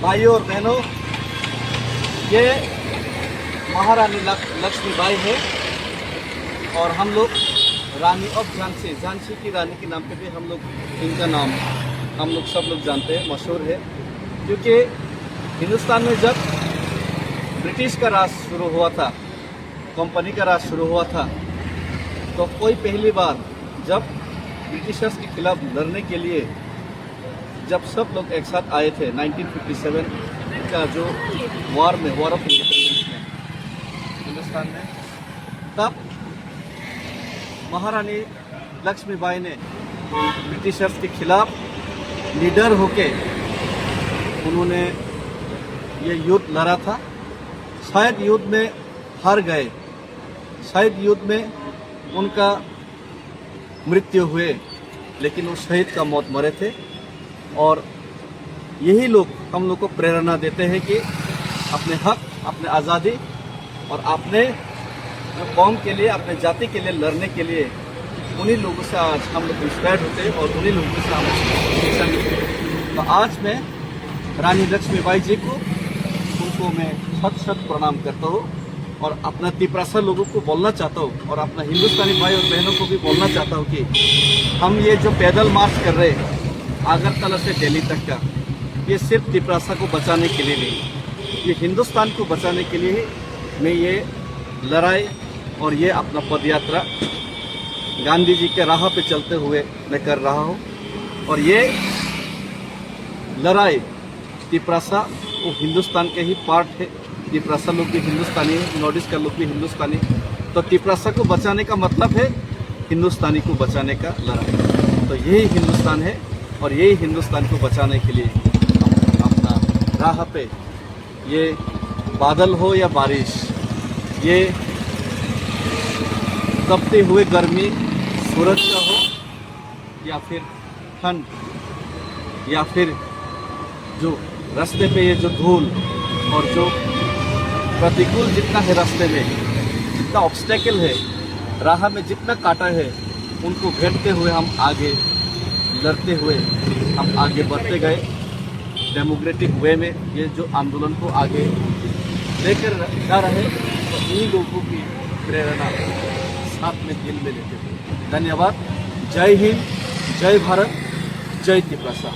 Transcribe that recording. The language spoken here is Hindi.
भाइयों और बहनों, ये महारानी लक्ष्मीबाई है और हम लोग रानी ऑफ झांसी, झांसी की रानी के नाम पे भी हम लोग इनका नाम हम लोग सब लोग जानते हैं, मशहूर है। क्योंकि हिंदुस्तान में जब ब्रिटिश का राज शुरू हुआ था, कंपनी का राज शुरू हुआ था, तो कोई पहली बार जब ब्रिटिशर्स के खिलाफ लड़ने के लिए जब सब लोग एक साथ आए थे 1957 का जो वॉर ऑफ इंडिपेंडेंस में हिंदुस्तान में, तब महारानी लक्ष्मीबाई ने ब्रिटिशर्स के खिलाफ लीडर होके उन्होंने ये युद्ध लड़ा था। शायद युद्ध में हार गए, शायद युद्ध में उनका मृत्यु हुए, लेकिन वो शहीद का मौत मरे थे। और यही लोग हम लोग को प्रेरणा देते हैं कि अपने हक, अपने आज़ादी और अपने कौम के लिए, अपने जाति के लिए लड़ने के लिए उन्हीं लोगों से आज हम लोग इंस्पायर्ड होते हैं और उन्हीं लोगों से हम शिक्षा मिलते हैं। तो आज मैं रानी लक्ष्मीबाई जी को, उनको मैं शत शत प्रणाम करता हूँ और अपना तिपरासा लोगों को बोलना चाहता हूँ और अपना हिंदुस्तानी भाई और बहनों को भी बोलना चाहता हूँ कि हम ये जो पैदल मार्च कर रहे हैं अगरतला से दिल्ली तक का, ये सिर्फ तिपरासा को बचाने के लिए नहीं, ये हिंदुस्तान को बचाने के लिए ही मैं ये लड़ाई और ये अपना पदयात्रा गांधी जी के राह पे चलते हुए मैं कर रहा हूँ। और ये लड़ाई तिपरासा वो हिंदुस्तान के ही पार्ट है, तिपरासा लोग भी हिंदुस्तानी है, नॉर्थ ईस्ट का लोग भी हिंदुस्तानी। तो तिपरासा को बचाने का मतलब है हिंदुस्तानी को बचाने का लड़ाई। तो यही हिंदुस्तान है और यही हिंदुस्तान को बचाने के लिए हम अपना राह पे, ये बादल हो या बारिश, ये तपते हुए गर्मी सूरज का हो या फिर ठंड, या फिर जो रास्ते पे ये जो धूल और जो प्रतिकूल जितना है रास्ते में, जितना ऑब्स्टेकल है राह में, जितना कांटा है, उनको भेंटते हुए हम आगे लड़ते हुए हम आगे बढ़ते गए डेमोक्रेटिक वे में। ये जो आंदोलन को आगे लेकर जा रहे, तो इन्हीं लोगों की प्रेरणा साथ में दिल में लेते हुए। धन्यवाद। जय हिंद, जय भारत, जय तिपरासा।